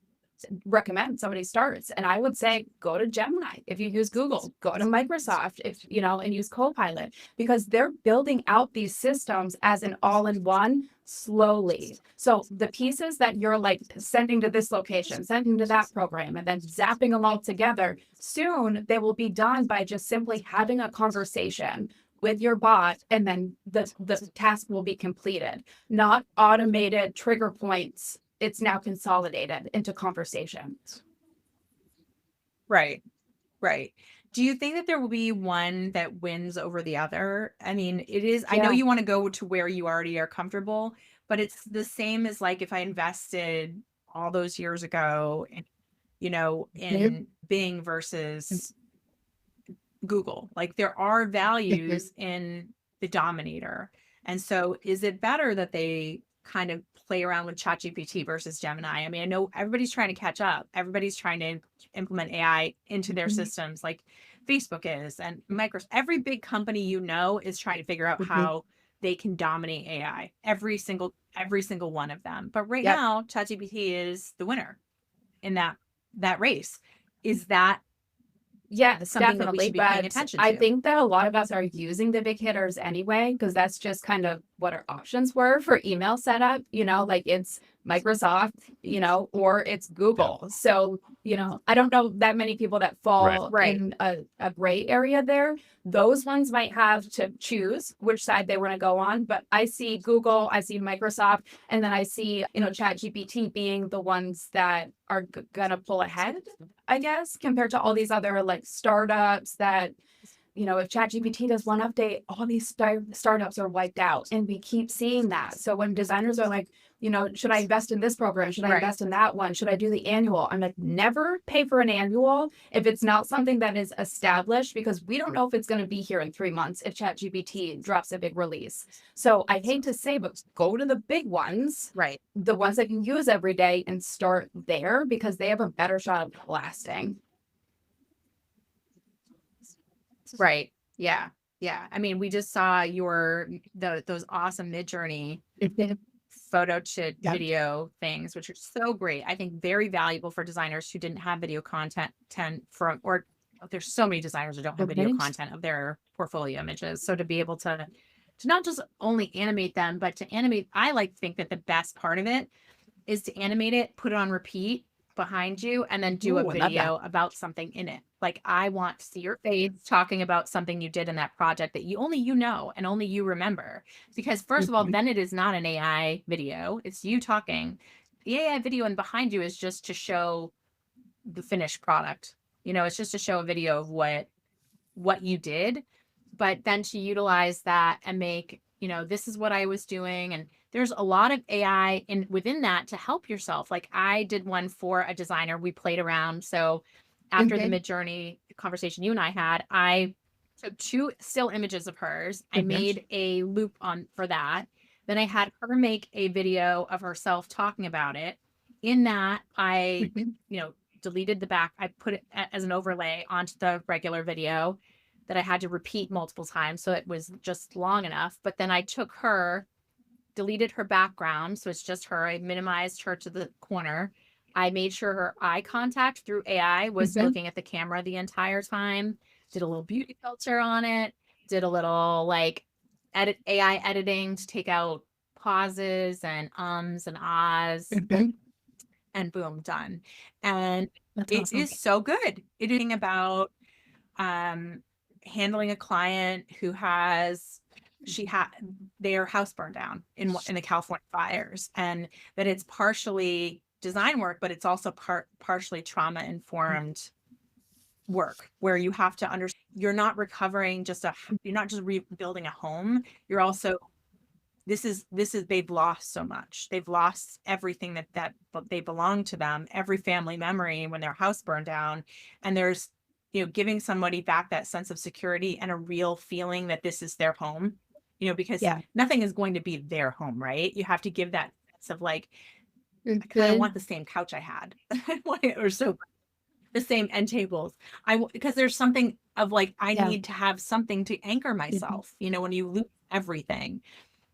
recommend somebody starts? And I would say, go to Gemini. If you use Google, go to Microsoft, and use Copilot, because they're building out these systems as an all-in-one slowly. So the pieces that you're like sending to this location, sending to that program, and then zapping them all together, soon they will be done by just simply having a conversation with your bot, and then the task will be completed, not automated trigger points. It's now consolidated into conversations. Right. Do you think that there will be one that wins over the other? I mean, it is, I know Yeah. you want to go to where you already are comfortable, but it's the same as like if I invested all those years ago, in Bing versus Google. Like there are values in the dominator. And so is it better that they kind of play around with ChatGPT versus Gemini? I mean, I know everybody's trying to catch up. Everybody's trying to implement AI into their systems like Facebook is, and Microsoft. Every big company is trying to figure out how they can dominate AI. Every single one of them. But right Yep. now, ChatGPT is the winner in that race. Is that Yes, something that we definitely. should be paying But attention I to? think that a lot of us are using the big hitters anyway, because that's just kind of what our options were for email setup, like it's Microsoft, or it's Yeah. Google. So, I don't know that many people that Right. fall Right. in a gray area there. Those ones might have to choose which side they want to go on. But I see Google, I see Microsoft, and then I see, ChatGPT being the ones that are going to pull ahead, I guess, compared to all these other like startups that, if ChatGPT does one update, all these startups are wiped out. And we keep seeing that. So when designers are like, should I invest in this program? Should I Right. invest in that one? Should I do the annual? I'm like, never pay for an annual if it's not something that is established, because we don't know if it's going to be here in 3 months if ChatGPT drops a big release. So I hate to say, but go to the big ones, Right. the ones that you use every day, and start there, because they have a better shot of lasting. Right. Yeah. Yeah. I mean, we just saw those awesome Mid-Journey photo to Yep. video things, which are so great. I think very valuable for designers who didn't have video content or there's so many designers who don't have video content of their portfolio images. So to be able to not just only animate them, but to animate, I like to think that the best part of it is to animate it, put it on repeat behind you, and then do Ooh, a I love that. video about something in it. Like I want to see your face talking about something you did in that project that only and only you remember. Because first of all, then it is not an AI video. It's you talking. The AI video and behind you is just to show the finished product. It's just to show a video of what you did, but then to utilize that and make, this is what I was doing. And there's a lot of AI within that to help yourself. Like I did one for a designer. We played around. So after the Mid-Journey conversation you and I had, I took 2 still images of hers. I made a loop for that. Then I had her make a video of herself talking about it. In that, I, deleted the back. I put it as an overlay onto the regular video that I had to repeat multiple times. So it was just long enough. But then I took her, deleted her background. So it's just her. I minimized her to the corner. I made sure her eye contact through AI was looking at the camera the entire time. Did a little beauty filter on it. Did a little like AI editing to take out pauses and ums and ahs. And boom, done. And That's it awesome. is so good. It is about handling a client who their house burned down in the California fires, and that it's partially design work, but it's also partially trauma informed work, where you have to understand you're not recovering you're not just rebuilding a home. You're also they've lost so much. They've lost everything that they belong to them, every family memory when their house burned down. And there's, giving somebody back that sense of security and a real feeling that this is their home, because nothing is going to be their home, right? You have to give that sense of like, I kind of want the same couch I had or so the same end tables. Because there's something of like, I need to have something to anchor myself, when you lose everything.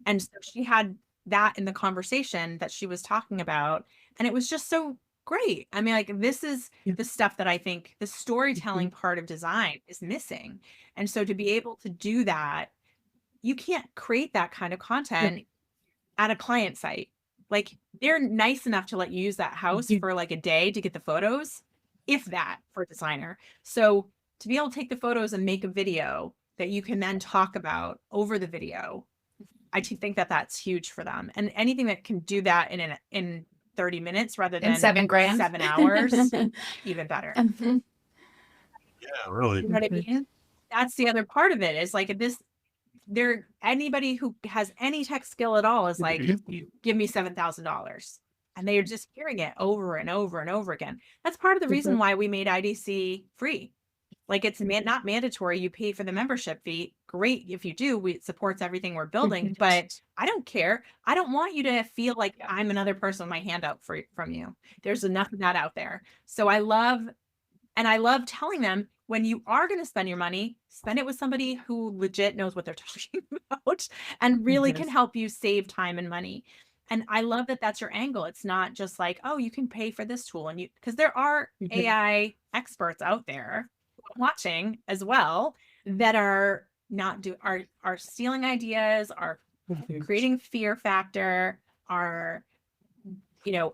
And so she had that in the conversation that she was talking about. And it was just so great. I mean, like, this is the stuff that I think the storytelling part of design is missing. And so to be able to do that, you can't create that kind of content at a client site. Like, they're nice enough to let you use that house for like a day to get the photos, if that, for a designer. So to be able to take the photos and make a video that you can then talk about over the video, I think that that's huge for them. And anything that can do that in 30 minutes rather than $7,000. 7 hours, even better. Yeah, really. You know what I mean? That's the other part of it is like anybody who has any tech skill at all is like, you give me $7,000. And they are just hearing it over and over and over again. That's part of the reason why we made IDC free. Like it's not mandatory. You pay for the membership fee. Great. If you do, it supports everything we're building, but I don't care. I don't want you to feel like I'm another person with my hand out from you. There's enough of that out there. So I love telling them, when you are going to spend your money, spend it with somebody who legit knows what they're talking about and really can help you save time and money. And I love that that's your angle. It's not just like, oh, you can pay for this tool, and because there are AI experts out there watching as well that are are stealing ideas, are creating fear factor, are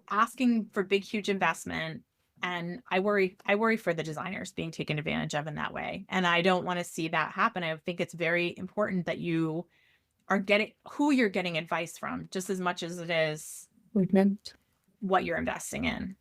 asking for big, huge investment. And I worry for the designers being taken advantage of in that way. And I don't want to see that happen. I think it's very important that you are getting who you're getting advice from just as much as it is what you're investing in.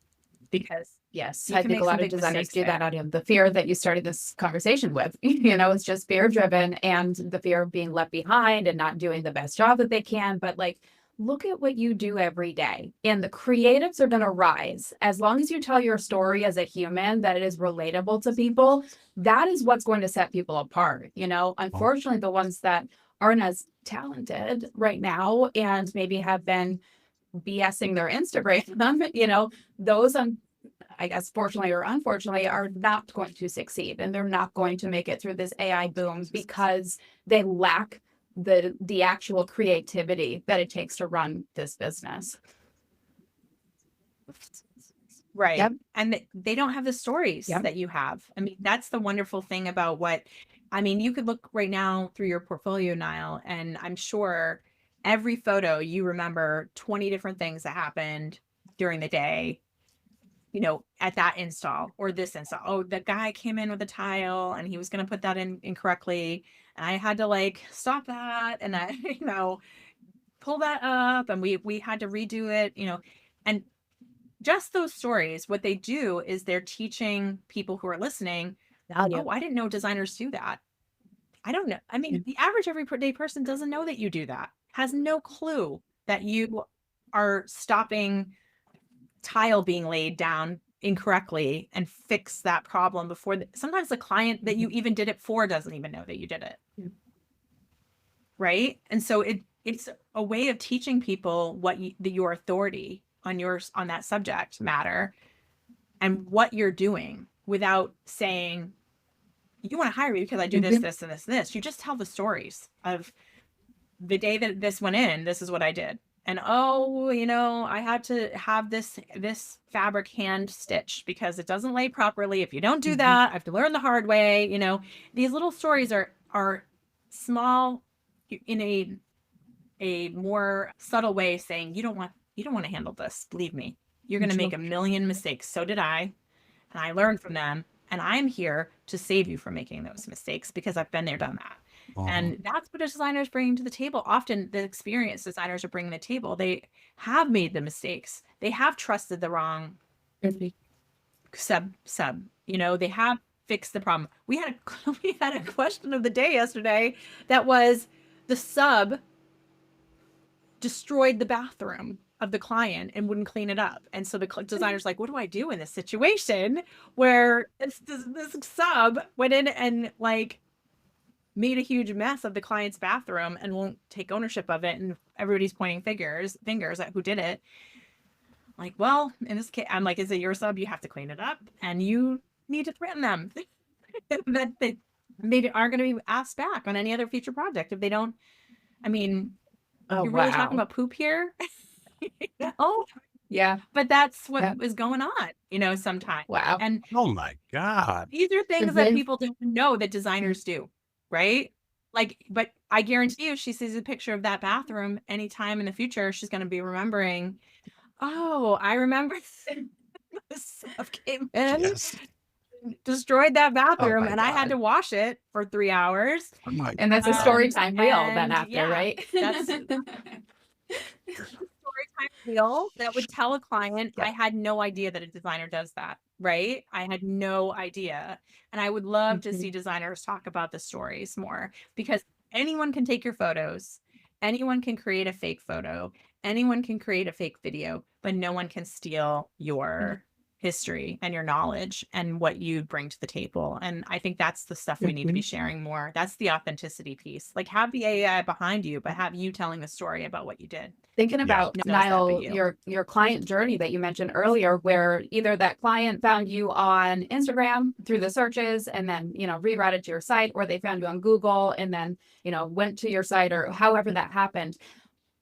Because yes, I think a lot of designers do that out of the fear that you started this conversation with. It's just fear driven, and the fear of being left behind and not doing the best job that they can. But like, look at what you do every day, and the creatives are going to rise as long as you tell your story as a human, that it is relatable to people. That is what's going to set people apart. Unfortunately, the ones that aren't as talented right now and maybe have been BSing their Instagram, those I guess fortunately or unfortunately are not going to succeed, and they're not going to make it through this AI boom because they lack the actual creativity that it takes to run this business. Right. Yep. And they don't have the stories that you have. I mean, that's the wonderful thing about you could look right now through your portfolio, Niall, and I'm sure every photo you remember 20 different things that happened during the day, at that install or this install. Oh, the guy came in with a tile and he was going to put that in incorrectly. And I had to stop that and I, pull that up, and we had to redo it, and just those stories, what they do is they're teaching people who are listening, oh, I didn't know designers do that. I don't know. I mean, the average everyday person doesn't know that you do that, has no clue that you are stopping tile being laid down incorrectly and fix that problem before sometimes the client that you even did it for doesn't even know that you did it. Right. And so it's a way of teaching people your authority on that subject matter and what you're doing, without saying, you want to hire me because I do this, this, and this. You just tell the stories of the day that this went in, this is what I did. And I had to have this fabric hand stitched because it doesn't lay properly. If you don't do that, I have to learn the hard way. These little stories are small in a more subtle way, saying you don't want to handle this. Believe me, you're going to make a million mistakes. So did I. And I learned from them. And I'm here to save you from making those mistakes because I've been there, done that. And that's what a designer is bringing to the table. Often the experienced designers are bringing to the table. They have made the mistakes. They have trusted the wrong sub. They have fixed the problem. We had a question of the day yesterday that was, the sub destroyed the bathroom of the client and wouldn't clean it up. And so the designer's like, what do I do in this situation where this sub went in and made a huge mess of the client's bathroom and won't take ownership of it, and everybody's pointing fingers at who did it. Well, in this case, I'm like, is it your sub? You have to clean it up, and you need to threaten them that they are going to be asked back on any other future project if they don't. I mean, you're really talking about poop here. Oh yeah, but that's what is going on, sometimes. Wow. And oh my God, these are things that people don't know that designers do. Right? But I guarantee you, if she sees a picture of that bathroom anytime in the future, she's going to be remembering, oh, I remember this stuff came in, destroyed that bathroom, and I had to wash it for 3 hours. And that's a story time reel then after, right? That's story time reel that would tell a client, I had no idea that a designer does that. right? I had no idea. And I would love to Mhm. see designers talk about the stories more, because anyone can take your photos, anyone can create a fake photo, anyone can create a fake video, but no one can steal your history and your knowledge and what you bring to the table. And I think that's the stuff we need to be Mhm. sharing more. That's the authenticity piece. Like, have the AI behind you, but have you telling the story about what you did. Thinking Yeah. about, No one knows that but Niall, you. your client journey that you mentioned earlier, where either that client found you on Instagram through the searches and then, rerouted to your site, or they found you on Google and then, went to your site, or however that happened.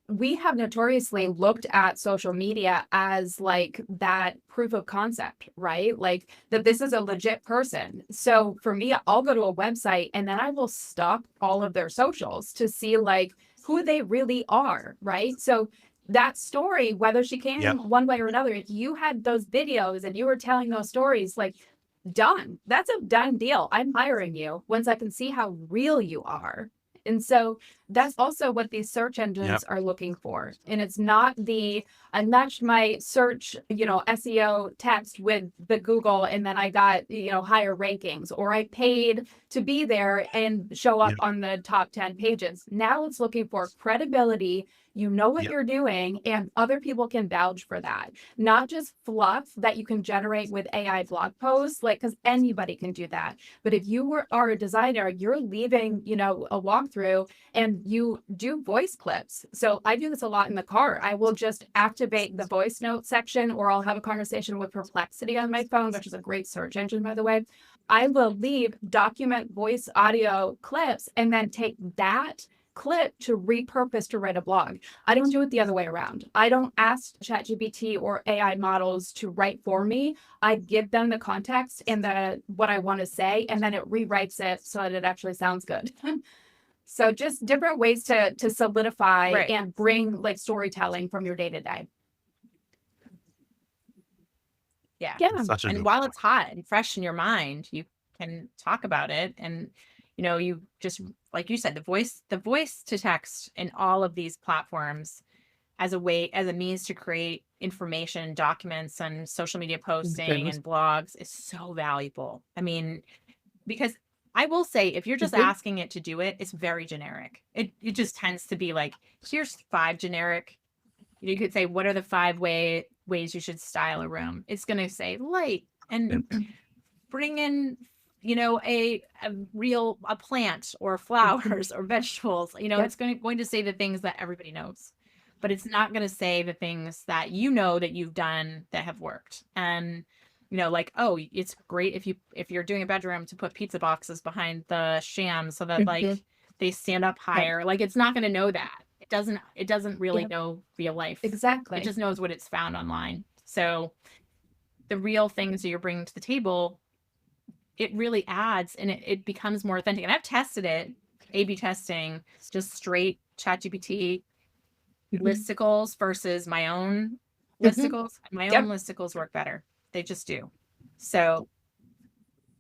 We have notoriously looked at social media as like that proof of concept, right? Like that this is a legit person. So for me, I'll go to a website and then I will stalk all of their socials to see like who they really are, right? So that story, whether she came Yep. one way or another, if you had those videos and you were telling those stories, like done. That's a done deal. I'm hiring you once I can see how real you are. And so that's also what these search engines Yep. are looking for. And it's not I matched my search, SEO text with the Google and then I got, higher rankings, or I paid to be there and show up Yep. on the top 10 pages. Now it's looking for credibility. You know what Yep. you're doing, and other people can vouch for that. Not just fluff that you can generate with AI blog posts, like, because anybody can do that. But if you are a designer, you're leaving, a walkthrough and you do voice clips. So I do this a lot in the car. I will just activate the voice note section, or I'll have a conversation with Perplexity on my phone, which is a great search engine, by the way. I will leave document voice audio clips and then take that clip to repurpose to write a blog. I don't do it the other way around. I don't ask ChatGPT or AI models to write for me. I give them the context and what I want to say, and then it rewrites it so that it actually sounds good. So just different ways to solidify Right. and bring like storytelling from your day to day. Yeah. Yeah. Such a And good while point. it's hot and fresh in your mind, you can talk about it. And, you just, like you said, the voice to text in all of these platforms as a means to create information, documents, and social media posting and blogs is so valuable. I mean, because I will say, if you're just Mhm. asking it to do it, it's very generic. It just tends to be like, here's 5 generic. You could say, what are the 5 ways you should style a room? It's going to say light and bring in, a plant or flowers or vegetables. Yep. It's going to say the things that everybody knows, but it's not going to say the things that that you've done that have worked. And like, oh, it's great if you're doing a bedroom to put pizza boxes behind the sham so that like Mhm. they stand up higher. Like, it's not going to know that. It doesn't really Yep. know real life. It Exactly. just knows what it's found online. So the real things that you're bringing to the table, it really adds, and it becomes more authentic. And I've tested it, A/B testing, just straight ChatGPT Mhm. listicles versus my own Mhm. listicles. My Yep. own listicles work better. They just do. So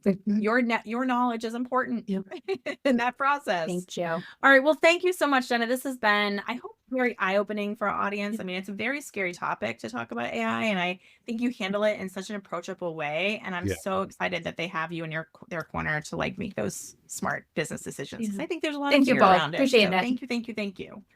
Mhm. your knowledge is important Yep. in that process. Thank you. All right. Well, thank you so much, Jenna. This has been, I hope, very eye-opening for our audience. I mean, it's a very scary topic to talk about AI, and I think you handle it in such an approachable way. And I'm Yeah. so excited that they have you in their corner to like make those smart business decisions. 'Cause I think there's a lot of Thank you fear both. around it. Appreciate So it. thank you, thank you, thank you.